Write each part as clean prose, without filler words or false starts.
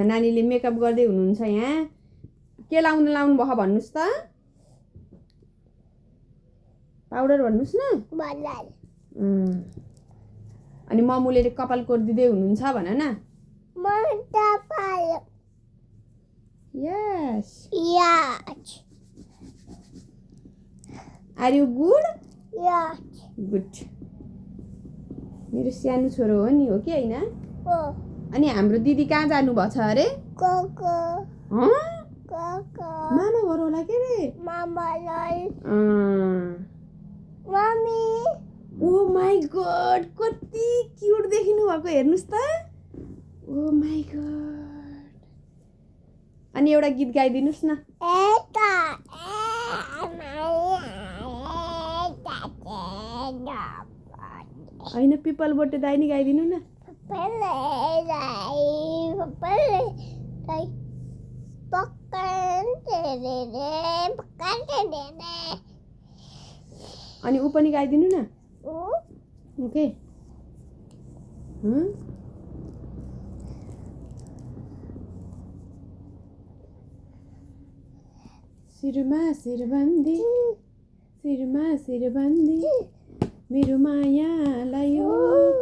नानीले मेकअप गर्दै हुनुहुन्छ यहाँ। के लाउनु भयो भन्नुस् त? पाउडर भन्नुस् न। अनि ममुले कपाल कोर्दिँदै हुनुहुन्छ भन न। Yes. Are you good? Good. मेरो सानो छोरो हो नि, हो कि हैन? अनि हाम्रो दिदी कहाँ जानु भछ अरे? मामा घर होला के रे? ओ माई गॉड, कति क्यूट देखिनु भएको हेर्नुस् त। ओ माई गॉड। अनि एउटा गीत गाइदिनुस् न। हैन, पिपल बोटे दाइ नि गाइदिनु न। अनि ऊ पनि गाइदिनु न। ओके। सिरमा सिरबन्दी मेरो मायालाई यो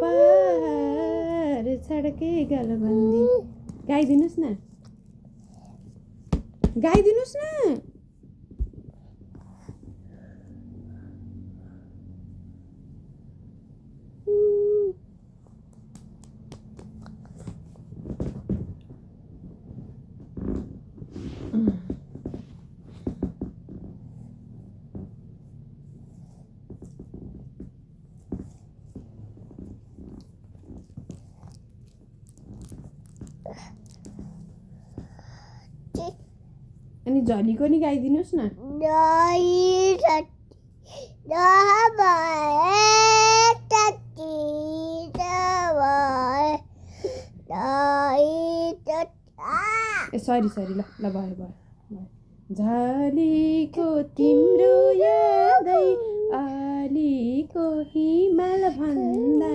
पार छड्के गलबन्दी। गाइदिनुस् न। अनि झलीको नि गाइदिनुस् न। सरी ल भयो। झलीको तिम्रो यादै अलीको हिमाल भन्दा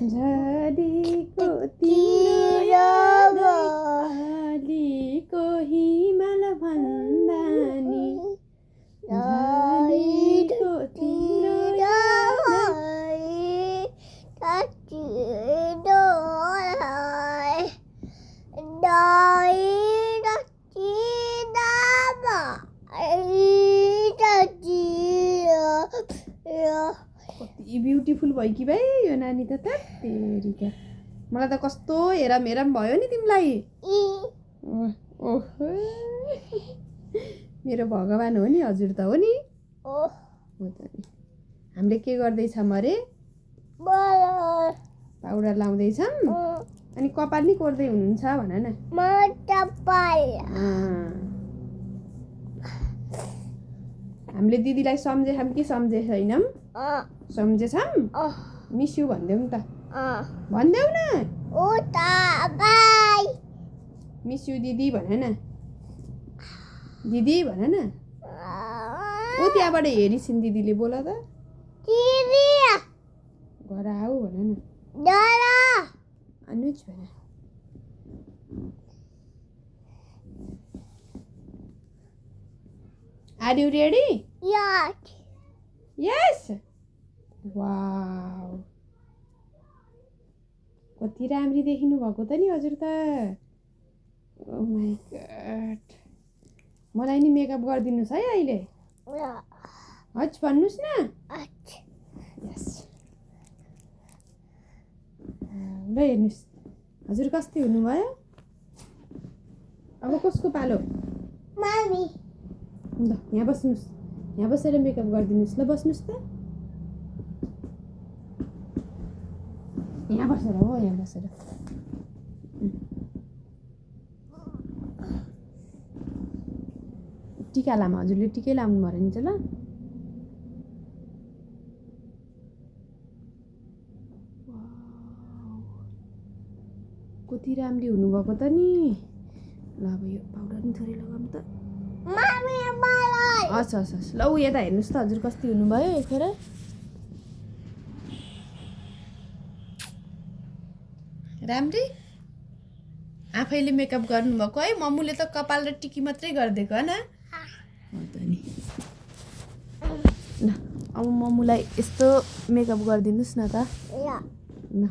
झलीको तिम्रो यादै अलीको हिमाल भन्दा नि झलीको तिम्रो कति ब्युटिफुल भयो कि भाइ यो नानी त तेरिका। मलाई त कस्तो हेराम भयो नि तिमीलाई। ओहो, मेरो भगवान हो नि, हजुर त हो नि। हो त नि। हामीले के गर्दैछौँ अरे? पाउडर लाउँदैछौँ। अनि कपाल नि कोर्दै हुनुहुन्छ भन न। हामीले दिदीलाई सम्झेछौँ कि सम्झेछैनौँ? सम्झेछौँ। मिस यु भन्देऊ नि त। भन्देऊ न। मिस यु दिदी भन न। दिदी भन न। ऊ त्यहाँबाट हेरिसिन् दिदीले, बोल त। घर आऊ भन न। अनुज भन। Are you ready? Yes. Wow. कति राम्री देखिनु भएको त नि हजुर त। ओ माई गॉड। मलाई नि मेकअप गरिदिनुस् है अहिले। हज भन्नुस् न। यस। ल हेर्नुस् हजुर कस्तो हुनुभयो। अब कसको पालो? मामी। ल यहाँ बस्नुस्। यहाँ बसेर मेकअप गरिदिनुस्। ल बस्नुस् त। यहाँ बसेर हो, यहाँ बसेर। टिका लामा हजुरले टिकै लाउनु भरे नि त ल। कति राम्री हुनुभएको त नि। ल अब यो पाउडर नि थोरै लगाऊँ त। हस् हस् हस् ल ऊ यता हेर्नुहोस् त हजुर कति हुनुभयो यखेर। राम्री आफैले मेकअप गर्नुभएको है। मम्मुले त कपाल र टिकी मात्रै गरिदिएको होइन हो त नि। ल अब मम्मुलाई यस्तो मेकअप गरिदिनुहोस् न त। ल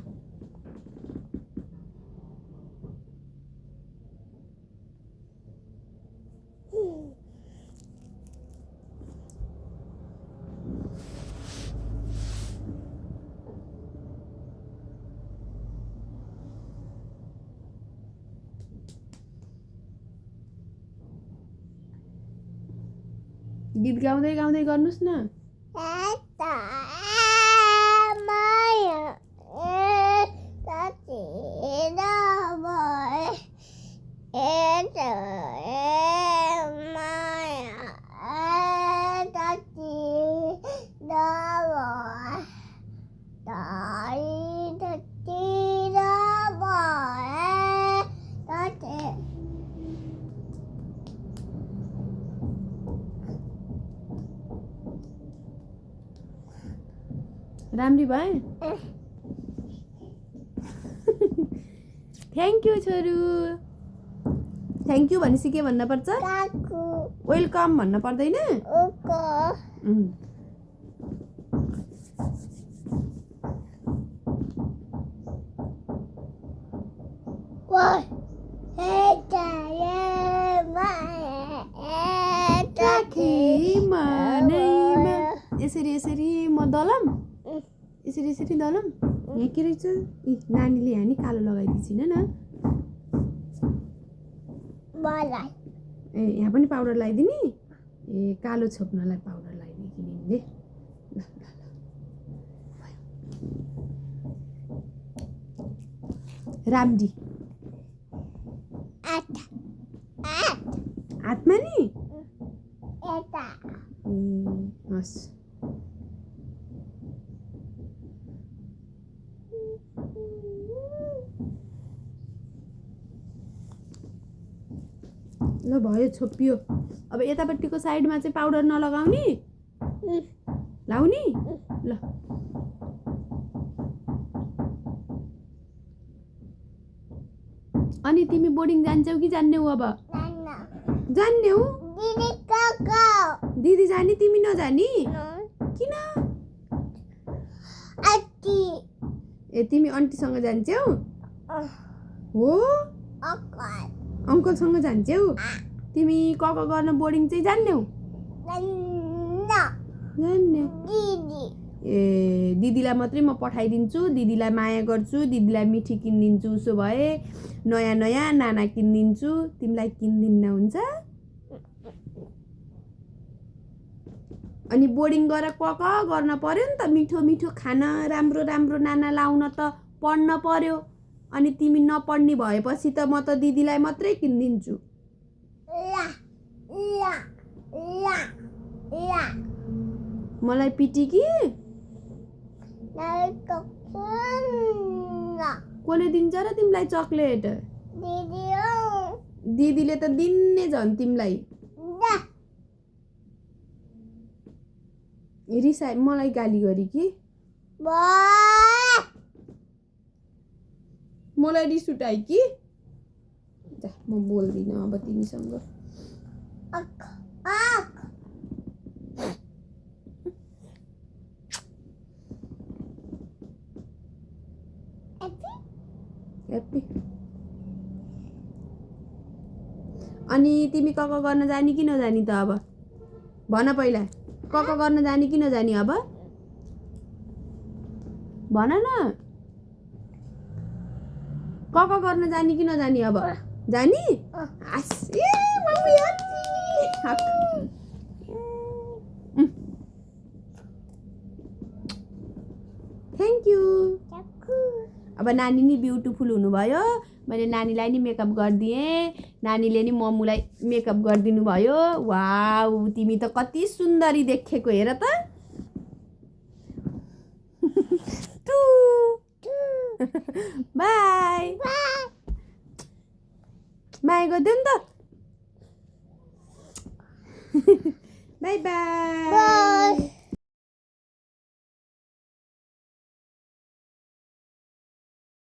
गीत गाउँदै गाउँदै गर्नुहोस् न। राम्री भए। थ्याङ्क यू छोरू। थ्याङ्क यू भनेपछि के भन्न पर्छ? वेलकम भन्न पर्दैन? यसरी यसरी म दलम यसरी यसरी दलम। यहाँ के रहेछ? नानीले यहाँ नि कालो लगाइदिएछिन न। ए यहाँ पनि पाउडर लगाइदिने? ए कालो छोप्नलाई पाउडर लगाइदिने किनले। ल ल राम्री हातमा नि? हस् ल भयो छोपियो। अब यतापट्टिको साइडमा चाहिँ पाउडर नलगाउने लाउने। ल अनि तिमी बोर्डिङ जान्छौ कि जान्ने हो? अब जान्ने हो? दिदी जाने तिमी नजानी? किन? ए तिमी आन्टीसँग जान्छौ? हो अङ्कलसँग जान्छौ? तिमी कक गर्न बोर्डिङ चाहिँ जान्ने? जान्ने? ए दिदीलाई मात्रै म पठाइदिन्छु, दिदीलाई माया गर्छु, दिदीलाई मिठी किनिदिन्छु। उसो भए नयाँ नयाँ नाना किनिदिन्छु, तिमीलाई किनिदिन्न हुन्छ? अनि बोर्डिङ गएर कक गर्न पर्यो नि त। मिठो मिठो खाना, राम्रो राम्रो नाना लाउन त पढ्न पर्यो। अनि तिमी नपढ्ने भएपछि त म त दिदीलाई मात्रै किनिदिन्छु। मलाई पिटी कि कसले दिन्छ र तिमीलाई चक्लेट? दिदीले त दिन्ने झन् तिमीलाई। रिसा मलाई गाली गरी कि मलाई रिस उठाइ कि? जा म बोल्दिनँ अब तिमीसँग। अनि तिमी कक गर्न जानी कि नजानी त? अब भन पहिला, कक गर्न जानी कि नजानी? अब भन न, कक गर्न जानी कि नजानी? अब जानी? Thank you. अब नानी नि ब्युटिफुल हुनुभयो। मैले नानीलाई नि मेकअप गरिदिएँ, नानीले नि मम्मुलाई मेकअप गरिदिनु भयो। वाउ तिमी त कति सुन्दरी देखेको हेर त। बाई। बाई गरिदेऊ नि त बाई बाई